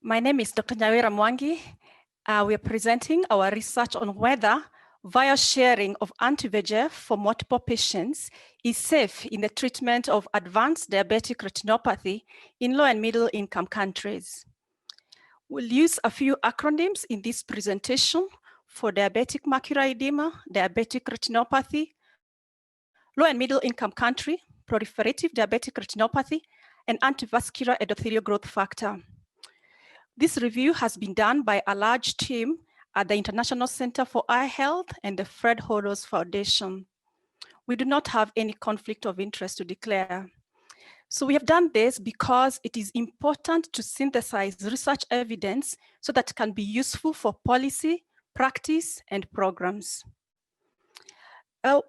My name is Dr. Nyawira Mwangi. We are presenting our research on whether vial sharing of anti-VEGF for multiple patients is safe in the treatment of advanced diabetic retinopathy in low and middle income countries. We'll use a few acronyms in this presentation for diabetic macular edema, diabetic retinopathy, low and middle income country, proliferative diabetic retinopathy, and antivascular endothelial growth factor. This review has been done by a large team at the International Center for Eye Health and the Fred Hollows Foundation. We do not have any conflict of interest to declare. So we have done this because it is important to synthesize research evidence so that it can be useful for policy, practice, and programs.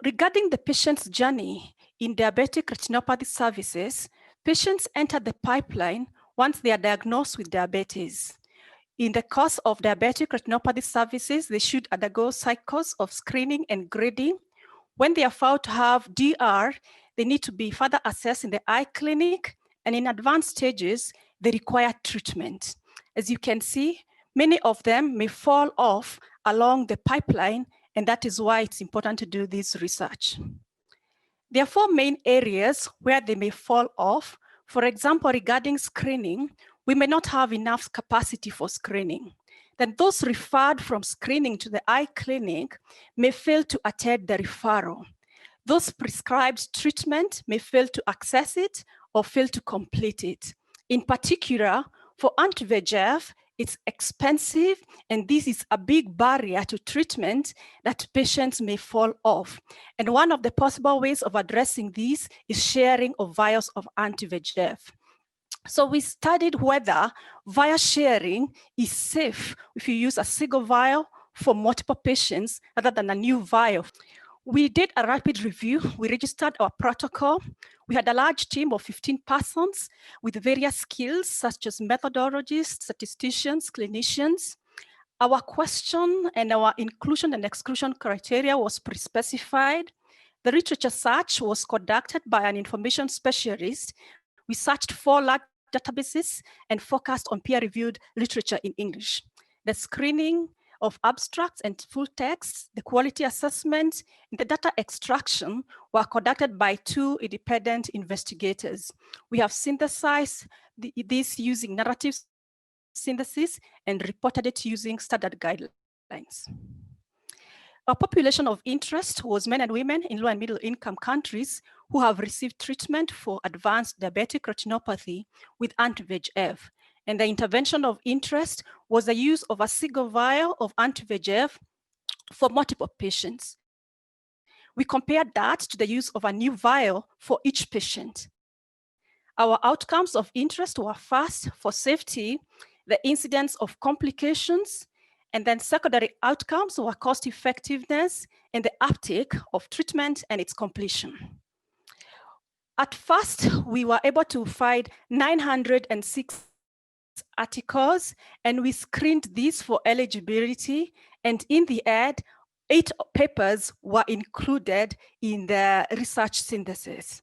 Regarding the patient's journey in diabetic retinopathy services, patients enter the pipeline once they are diagnosed with diabetes. In the course of diabetic retinopathy services, they should undergo cycles of screening and grading. When they are found to have DR, they need to be further assessed in the eye clinic, and in advanced stages, they require treatment. As you can see, many of them may fall off along the pipeline, and that is why it's important to do this research. There are four main areas where they may fall off. For example, regarding screening, we may not have enough capacity for screening. Then those referred from screening to the eye clinic may fail to attend the referral. Those prescribed treatment may fail to access it or fail to complete it. In particular, for anti-VEGF, it's expensive, and this is a big barrier to treatment that patients may fall off. And one of the possible ways of addressing this is sharing of vials of anti-VEGF. So we studied whether vial sharing is safe if you use a single vial for multiple patients rather than a new vial. We did a rapid review. We registered our protocol. We had a large team of 15 persons with various skills such as methodologists, statisticians, clinicians. Our question and our inclusion and exclusion criteria was pre-specified. The literature search was conducted by an information specialist. We searched 4 large databases and focused on peer-reviewed literature in English. The screening of abstracts and full texts, the quality assessment, and the data extraction were conducted by 2 independent investigators. We have synthesized this using narrative synthesis and reported it using standard guidelines. Our population of interest was men and women in low and middle income countries who have received treatment for advanced diabetic retinopathy with anti-VEGF. And the intervention of interest was the use of a single vial of anti-VEGF for multiple patients. We compared that to the use of a new vial for each patient. Our outcomes of interest were first, for safety, the incidence of complications, and then secondary outcomes were cost effectiveness and the uptake of treatment and its completion. At first, we were able to find 906 articles, and we screened these for eligibility, and in the end, 8 papers were included in the research synthesis.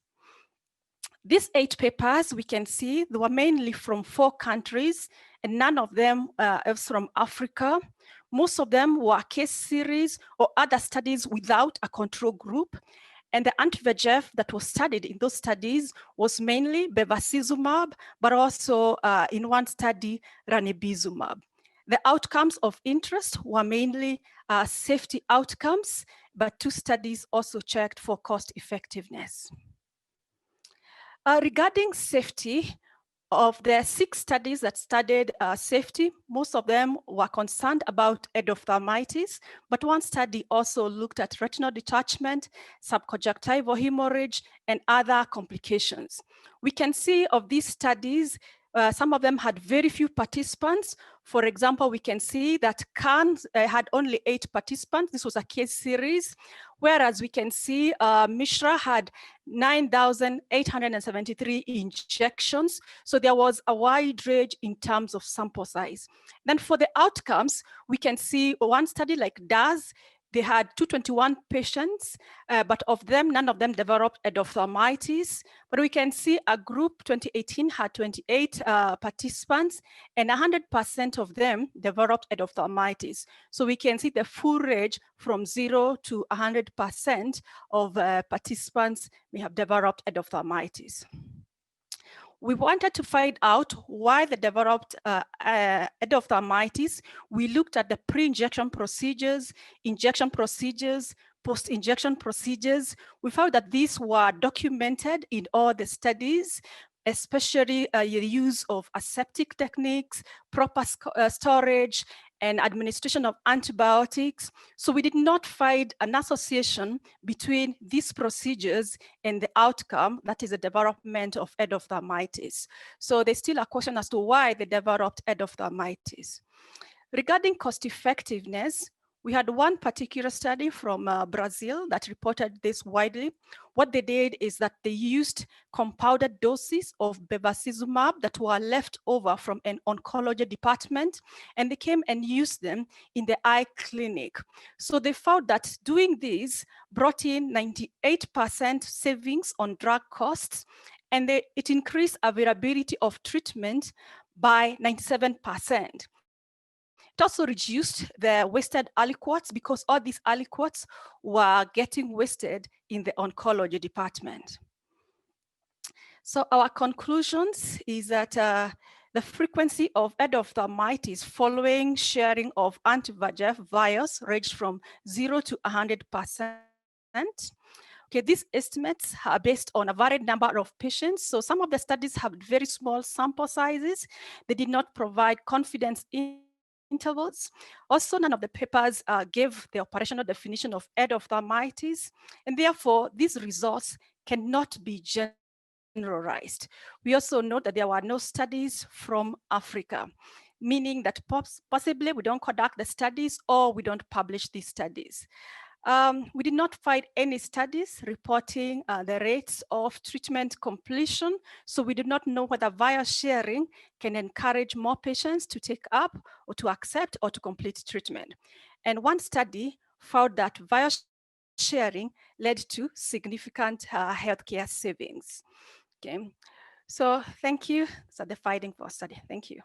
These 8 papers, we can see, they were mainly from 4 countries, and none of them was from Africa. Most of them were case series or other studies without a control group. And the anti-VEGF that was studied in those studies was mainly bevacizumab, but also in one study, ranibizumab. The outcomes of interest were mainly safety outcomes, but 2 studies also checked for cost effectiveness. Regarding safety, of the 6 studies that studied safety, most of them were concerned about endophthalmitis, but one study also looked at retinal detachment, subconjunctival hemorrhage, and other complications. We can see of these studies, some of them had very few participants. For example, we can see that CANS had only 8 participants. This was a case series, whereas we can see Mishra had 9,873 injections. So there was a wide range in terms of sample size. Then for the outcomes, we can see one study like DAS, They had 221 patients, but of them, none of them developed endophthalmitis. But we can see a group 2018 had 28 participants, and 100% of them developed endophthalmitis. So we can see the full range from 0 to 100% of participants may have developed endophthalmitis. We wanted to find out why they developed endophthalmitis. We looked at the pre-injection procedures, injection procedures, post-injection procedures. We found that these were documented in all the studies, especially the use of aseptic techniques, proper storage, and administration of antibiotics. So we did not find an association between these procedures and the outcome, that is the development of endophthalmitis. So there's still a question as to why they developed endophthalmitis. Regarding cost effectiveness, we had one particular study from Brazil that reported this widely. What they did is that they used compounded doses of bevacizumab that were left over from an oncology department, and they came and used them in the eye clinic. So they found that doing this brought in 98% savings on drug costs, and it increased availability of treatment by 97%. It also reduced the wasted aliquots because all these aliquots were getting wasted in the oncology department. So our conclusions is that the frequency of endophthalmitis following sharing of anti-VEGF vials ranged from 0 to 100%. Okay, these estimates are based on a varied number of patients. So some of the studies have very small sample sizes. They did not provide confidence intervals. Also, none of the papers gave the operational definition of endophthalmitis, and therefore these results cannot be generalized. We also note that there were no studies from Africa, meaning that possibly we don't conduct the studies or we don't publish these studies. We did not find any studies reporting the rates of treatment completion, so we do not know whether vial sharing can encourage more patients to take up or to accept or to complete treatment. And one study found that vial sharing led to significant healthcare savings. Okay, so thank you. So the finding for study. Thank you.